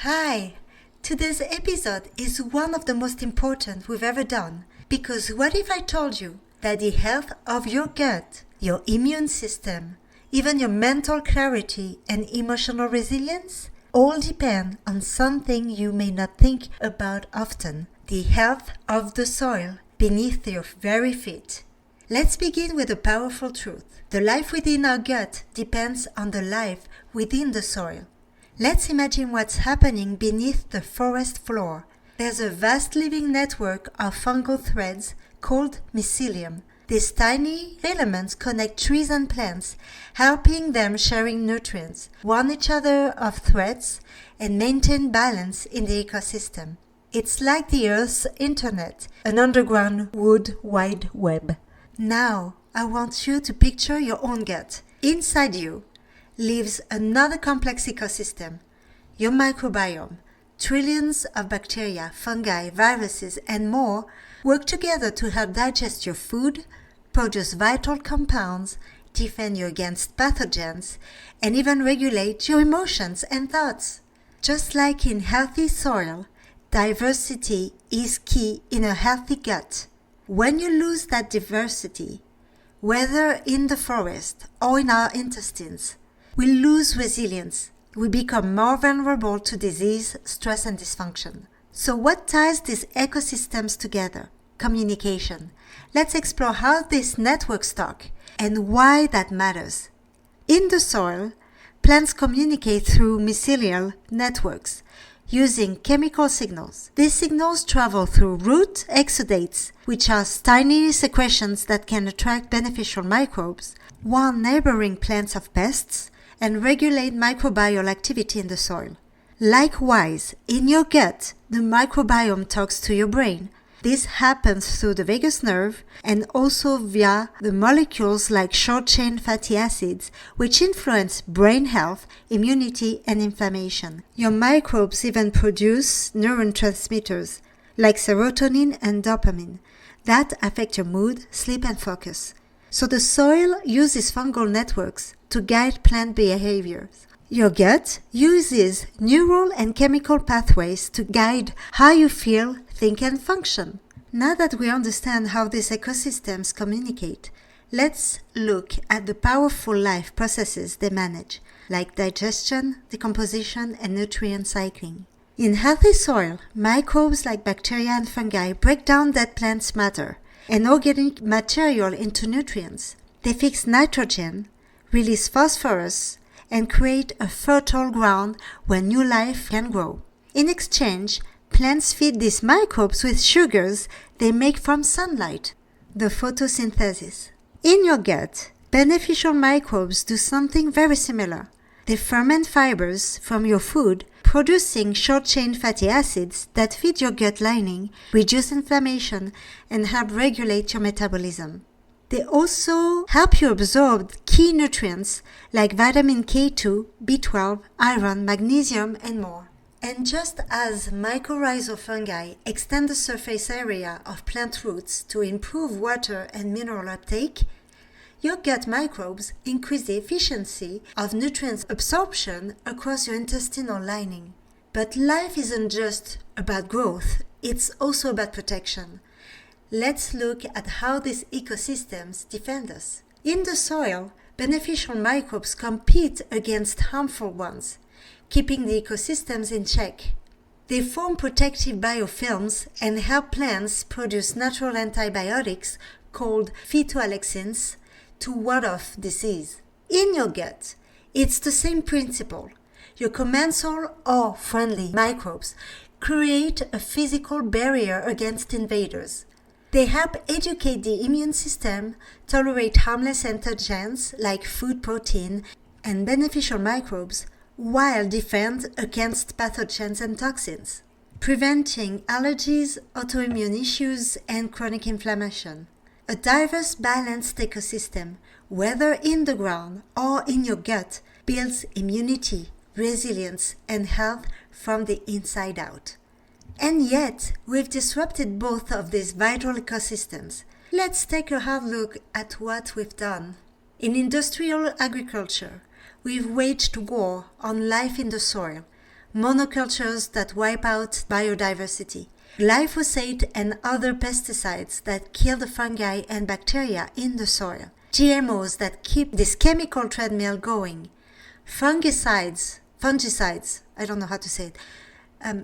Hi! Today's episode is one of the most important we've ever done, because what if I told you that the health of your gut, your immune system, even your mental clarity and emotional resilience all depend on something you may not think about often, the health of the soil beneath your very feet. Let's begin with a powerful truth. The life within our gut depends on the life within the soil. Let's imagine what's happening beneath the forest floor. There's a vast living network of fungal threads called mycelium. These tiny filaments connect trees and plants, helping them sharing nutrients, warn each other of threats, and maintain balance in the ecosystem. It's like the Earth's internet, an underground wood wide web. Now, I want you to picture your own gut. Inside you lives another complex ecosystem, your microbiome. Trillions of bacteria, fungi, viruses, and more work together to help digest your food, produce vital compounds, defend you against pathogens, and even regulate your emotions and thoughts. Just like in healthy soil, diversity is key in a healthy gut. When you lose that diversity, whether in the forest or in our intestines, we lose resilience. We become more vulnerable to disease, stress, and dysfunction. So what ties these ecosystems together? Communication. Let's explore how these networks talk and why that matters. In the soil, plants communicate through mycelial networks using chemical signals. These signals travel through root exudates, which are tiny secretions that can attract beneficial microbes, warn neighboring plants of pests, and regulate microbial activity in the soil. Likewise, in your gut, the microbiome talks to your brain. This happens through the vagus nerve and also via the molecules like short-chain fatty acids, which influence brain health, immunity, and inflammation. Your microbes even produce neurotransmitters like serotonin and dopamine that affect your mood, sleep, and focus. So the soil uses fungal networks to guide plant behaviors. Your gut uses neural and chemical pathways to guide how you feel, think, and function. Now that we understand how these ecosystems communicate, let's look at the powerful life processes they manage, like digestion, decomposition, and nutrient cycling. In healthy soil, microbes like bacteria and fungi break down dead plants' matter and organic material into nutrients. They fix nitrogen, release phosphorus, and create a fertile ground where new life can grow. In exchange, plants feed these microbes with sugars they make from sunlight, the photosynthesis. In your gut, beneficial microbes do something very similar. They ferment fibers from your food, producing short-chain fatty acids that feed your gut lining, reduce inflammation, and help regulate your metabolism. They also help you absorb key nutrients like vitamin K2, B12, iron, magnesium, and more. And just as mycorrhizal fungi extend the surface area of plant roots to improve water and mineral uptake, your gut microbes increase the efficiency of nutrient absorption across your intestinal lining. But life isn't just about growth, it's also about protection. Let's look at how these ecosystems defend us. In the soil, beneficial microbes compete against harmful ones, keeping the ecosystems in check. They form protective biofilms and help plants produce natural antibiotics called phytoalexins to ward off disease. In your gut, it's the same principle. Your commensal or friendly microbes create a physical barrier against invaders. They help educate the immune system, tolerate harmless antigens like food protein and beneficial microbes, while defend against pathogens and toxins, preventing allergies, autoimmune issues, and chronic inflammation. A diverse, balanced ecosystem, whether in the ground or in your gut, builds immunity, resilience, and health from the inside out. And yet, we've disrupted both of these vital ecosystems. Let's take a hard look at what we've done. In industrial agriculture, we've waged war on life in the soil, monocultures that wipe out biodiversity, glyphosate and other pesticides that kill the fungi and bacteria in the soil, GMOs that keep this chemical treadmill going, fungicides, I don't know how to say it,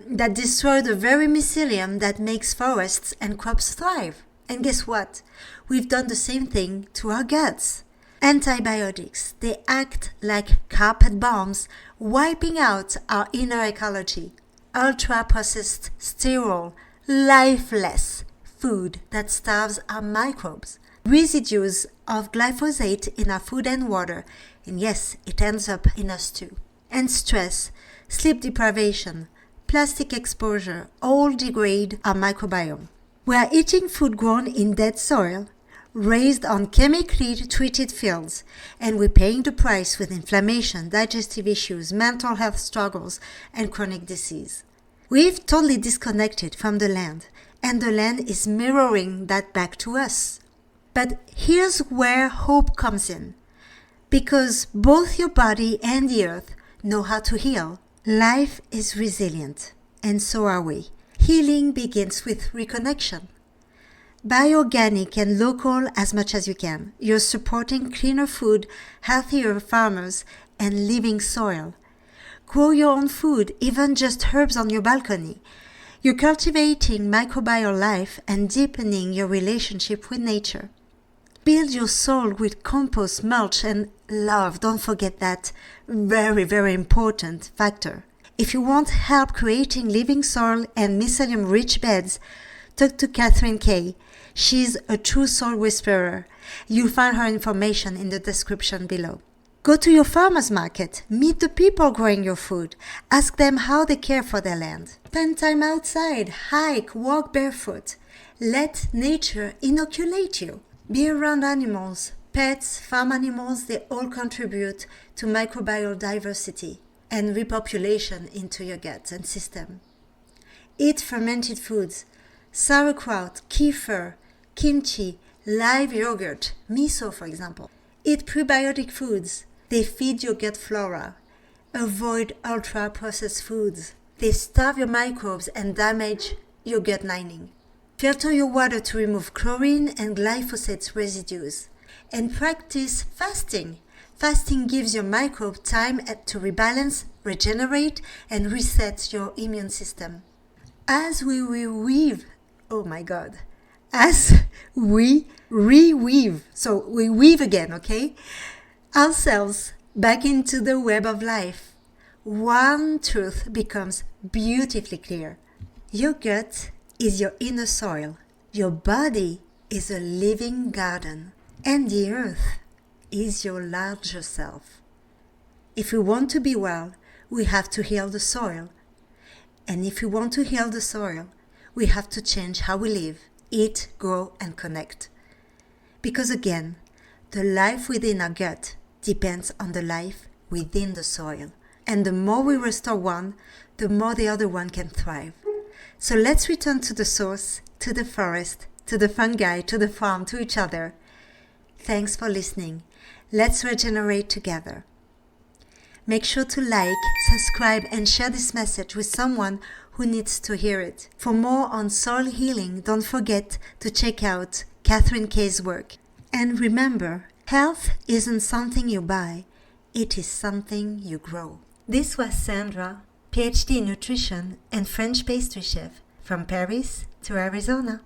that destroy the very mycelium that makes forests and crops thrive. And guess what? We've done the same thing to our guts. Antibiotics, they act like carpet bombs, wiping out our inner ecology. Ultra-processed, sterile, lifeless food that starves our microbes. Residues of glyphosate in our food and water, and yes, it ends up in us too. And stress, sleep deprivation, plastic exposure all degrade our microbiome. We are eating food grown in dead soil, raised on chemically treated fields, and we're paying the price with inflammation, digestive issues, mental health struggles, and chronic disease. We've totally disconnected from the land, and the land is mirroring that back to us. But here's where hope comes in. Because both your body and the earth know how to heal. Life is resilient, and so are we. Healing begins with reconnection. Buy organic and local as much as you can. You're supporting cleaner food, healthier farmers, and living soil. Grow your own food, even just herbs on your balcony. You're cultivating microbial life and deepening your relationship with nature. Build your soil with compost, mulch, and love. Don't forget that very, very important factor. If you want help creating living soil and mycelium-rich beds, talk to Catherine Kay. She's a true soil whisperer. You'll find her information in the description below. Go to your farmer's market. Meet the people growing your food. Ask them how they care for their land. Spend time outside. Hike. Walk barefoot. Let nature inoculate you. Be around animals. Pets, farm animals, they all contribute to microbial diversity and repopulation into your gut and system. Eat fermented foods. Sauerkraut, kefir, kimchi, live yogurt, miso for example. Eat prebiotic foods. They feed your gut flora. Avoid ultra-processed foods. They starve your microbes and damage your gut lining. Filter your water to remove chlorine and glyphosate residues. And practice fasting. Fasting gives your microbe time to rebalance, regenerate, and reset your immune system. As we reweave, so we weave again, okay? Ourselves back into the web of life. One truth becomes beautifully clear. Your gut is your inner soil. Your body is a living garden. And the earth is your larger self. If we want to be well, we have to heal the soil. And if we want to heal the soil, we have to change how we live, eat, grow, and connect. Because again, the life within our gut depends on the life within the soil. And the more we restore one, the more the other one can thrive. So let's return to the source, to the forest, to the fungi, to the farm, to each other. Thanks for listening. Let's regenerate together. Make sure to like, subscribe, and share this message with someone who needs to hear it. For more on soil healing, don't forget to check out Catherine Kay's work. And remember, health isn't something you buy, it is something you grow. This was Sandra, PhD in nutrition and French pastry chef, from Paris to Arizona.